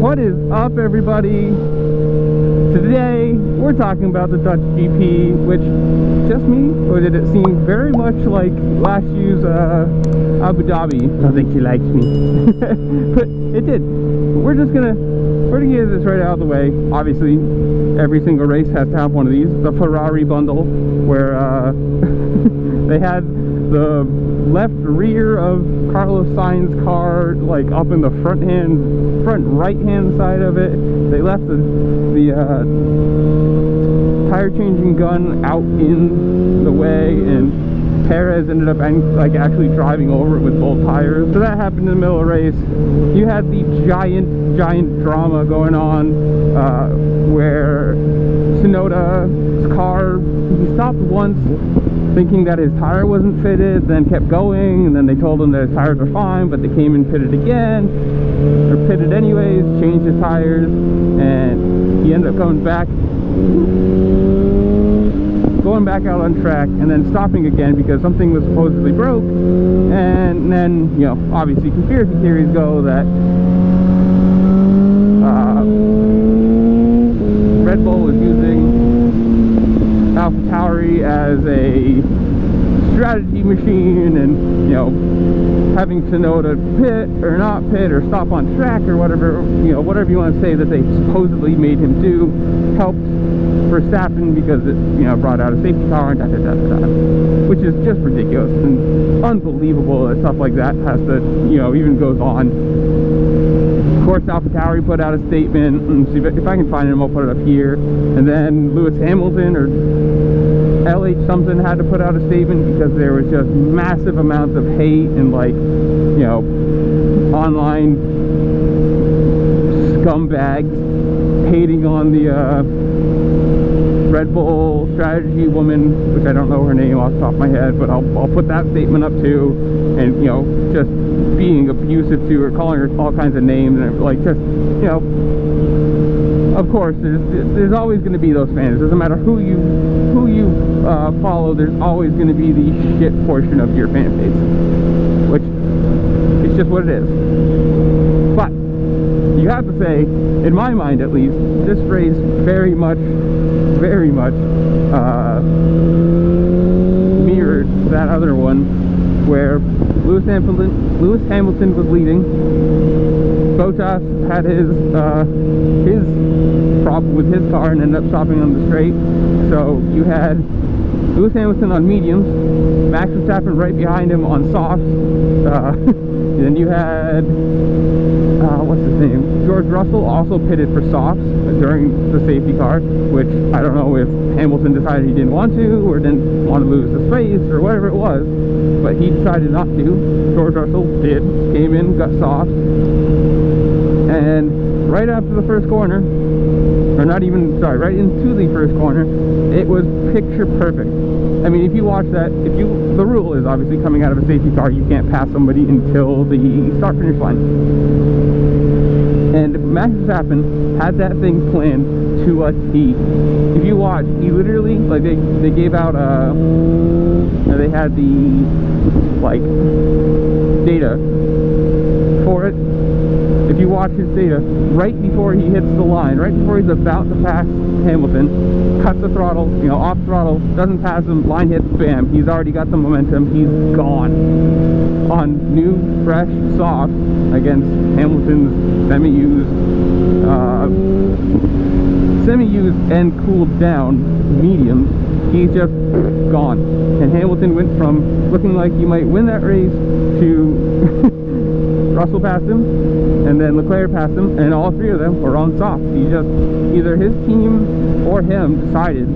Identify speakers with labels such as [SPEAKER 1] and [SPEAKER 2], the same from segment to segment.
[SPEAKER 1] What is up, everybody? Today we're talking about the Dutch GP, which, just me, or did it seem very much like last year's Abu Dhabi? I think she likes me. But it did. We're gonna get this right out of the way. Obviously, every single race has to have one of these. The Ferrari bundle, where they had the left rear of Carlos Sainz's car like up in the front right hand side of it. They left the tire changing gun out in the way, and Perez ended up like actually driving over it with both tires. So that happened in the middle of the race. You had the giant drama going on where Tsunoda's car, he stopped once thinking that his tire wasn't fitted, then kept going, and then they told him that his tires are fine, but they came and pitted again, or pitted anyways, changed his tires, and he ended up going back out on track, and then stopping again because something was supposedly broke. And then, you know, obviously conspiracy theories go that Red Bull was using AlphaTauri as a strategy machine, and, you know, having Tsunoda pit or not pit or stop on track or whatever, you know, whatever you want to say that they supposedly made him do, helped Verstappen because it, you know, brought out a safety car and which is just ridiculous and unbelievable that stuff like that has to, you know, even goes on. Of course, AlphaTauri put out a statement, and see if I can find him, I'll put it up here. And then Lewis Hamilton or LH something had to put out a statement because there was just massive amounts of hate and, like, you know, online scumbags hating on the Red Bull strategy woman, which I don't know her name off the top of my head, but I'll put that statement up too. And, you know, just being abusive to her, calling her all kinds of names, and like, just, you know, of course there's always going to be those fans. It doesn't matter who you follow, there's always going to be the shit portion of your fan base, which it's just what it is. But you have to say, in my mind at least, this race very much mirrored that other one where Lewis Hamilton was leading. Bottas had his problem with his car and ended up stopping on the straight. So you had Lewis Hamilton on mediums, Max Verstappen right behind him on softs. Then you had what's his name? George Russell also pitted for softs during the safety car, which I don't know if Hamilton decided he didn't want to or didn't want to lose the space or whatever it was, but he decided not to. George Russell did, came in, got softs, and right after the first corner, or not even, sorry, right into the first corner, it was picture perfect. I mean, if you watch that, the rule is obviously coming out of a safety car, you can't pass somebody until the start-finish line. And Max Verstappen had that thing planned to a T. If you watch, he literally, like, they gave out, they had the, like, data for it. If you watch his data, right before he hits the line, right before he's about to pass Hamilton, cuts the throttle, you know, off throttle, doesn't pass him, line hits, bam, he's already got the momentum, he's gone. On new, fresh, soft, against Hamilton's semi-used and cooled down mediums, he's just gone. And Hamilton went from looking like he might win that race to Russell passed him, and then Leclerc passed him, and all three of them were on soft. He just, either his team or him decided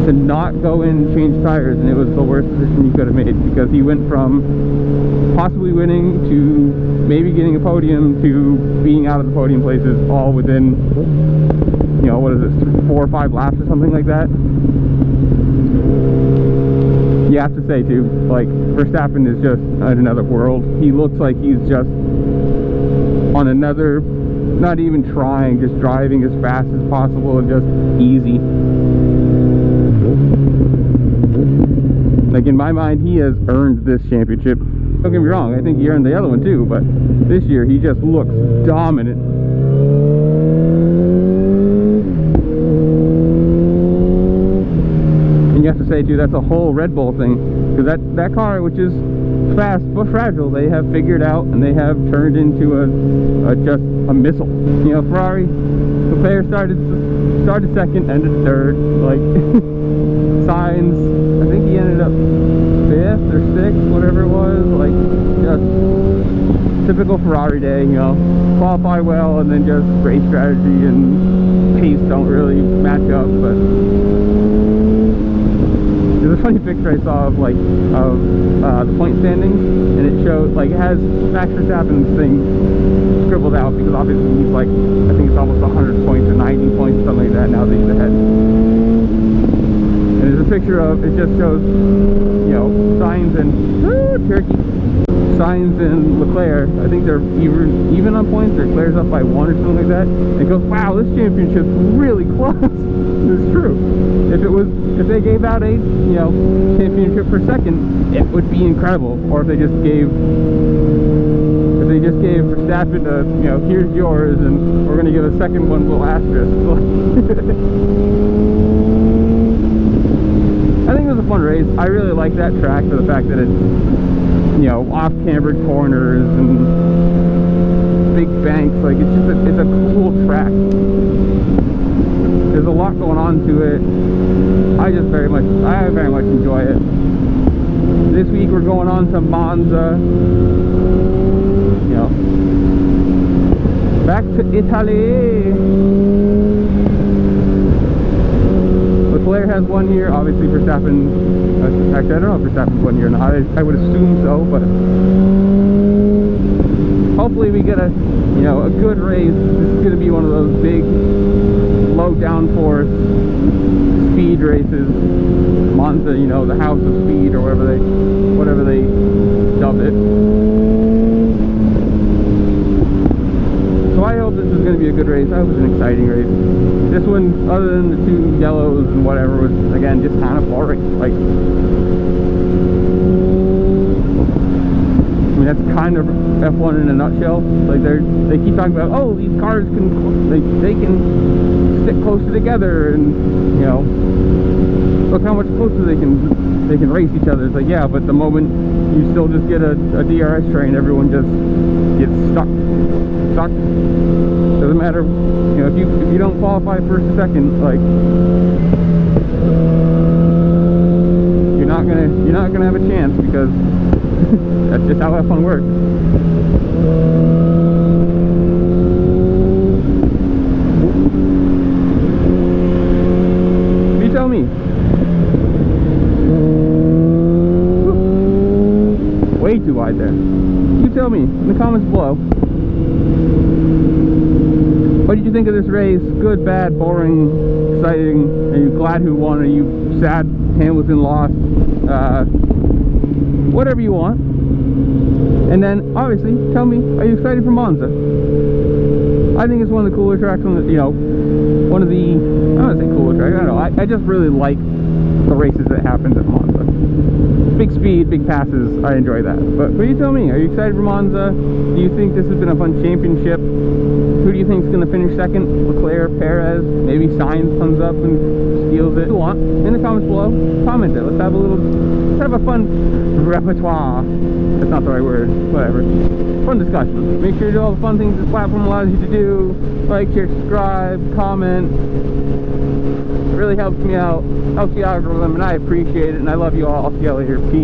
[SPEAKER 1] to not go in and change tires, and it was the worst decision he could have made, because he went from possibly winning to maybe getting a podium to being out of the podium places all within, you know, what is it, 4 or 5 laps or something like that. You have to say too, like, Verstappen is just in another world. He looks like he's just on another, not even trying, just driving as fast as possible and just easy. Like, in my mind, he has earned this championship. Don't get me wrong, I think he earned the other one too, but this year he just looks dominant. have to say too, that's a whole Red Bull thing, because that car, which is fast but fragile, they have figured out and they have turned into just a missile. You know, Ferrari, the player started second, ended third. Like Sainz, I think he ended up 5th or 6th, whatever it was. Like, just typical Ferrari day, you know, qualify well and then just race strategy and pace don't really match up. But there's a funny picture I saw of the point standings, and it showed, like, it has Max Verstappen's thing scribbled out, because obviously he's like, I think it's almost 100 points or 90 points, something like that, now that he's ahead. And there's a picture of, it just shows, you know, Sainz and Turkey. Sainz and Leclerc, I think they're even on points, or Leclerc's up by 1 or something like that. And it goes, wow, this championship's really close. It's true. If they gave out a, you know, championship per second, it would be incredible. Or if they just gave Verstappen a, you know, here's yours, and we're gonna give a second one little asterisk. I think it was a fun race. I really like that track for the fact that it's, you know, off-cambered corners and big banks. Like, it's just it's a cool track. There's a lot going on to it. I very much enjoy it. This week we're going on to Monza. You know, back to Italy. Leclerc has 1 year. Obviously Verstappen, actually I don't know if Verstappen's 1 year or not. I would assume so, but hopefully we get a, you know, a good race. This is going to be one of those big low downforce speed races. Monza, you know, the house of speed, or whatever they dub it. So I hope this is going to be a good race. I hope it's an exciting race. This one, other than the 2 yellows and whatever, was, again, just kind of boring. Like, I mean, that's kind of F1 in a nutshell. Like, they keep talking about, oh, these cars can, they can stick closer together, and, you know, look how much closer they can race each other. It's like, yeah, but the moment you still just get a DRS train, everyone just gets stuck. Doesn't matter, you know, if you don't qualify first or second, like, you're not gonna have a chance, because that's just how F1 works. You tell me. Way too wide there. You tell me in the comments below. What did you think of this race? Good, bad, boring, exciting? Are you glad who won? Are you sad Hamilton lost? Whatever you want. And then, obviously, tell me, are you excited for Monza? I think it's one of the cooler tracks on the, you know, one of the, I don't want to say cooler track, I don't know, I just really like the races that happened at Monza. Big speed, big passes, I enjoy that. But you tell me, are you excited for Monza? Do you think this has been a fun championship? Who do you think is going to finish second? Leclerc, Perez? Maybe Sainz comes up and steals it? If you want, in the comments below, comment it. Let's have a fun repertoire. That's not the right word. Whatever. Fun discussion. Make sure you do all the fun things this platform allows you to do. Like, share, subscribe, comment. It really helps me out. Helps the algorithm, and I appreciate it. And I love you all. I'll see you all later. Peace.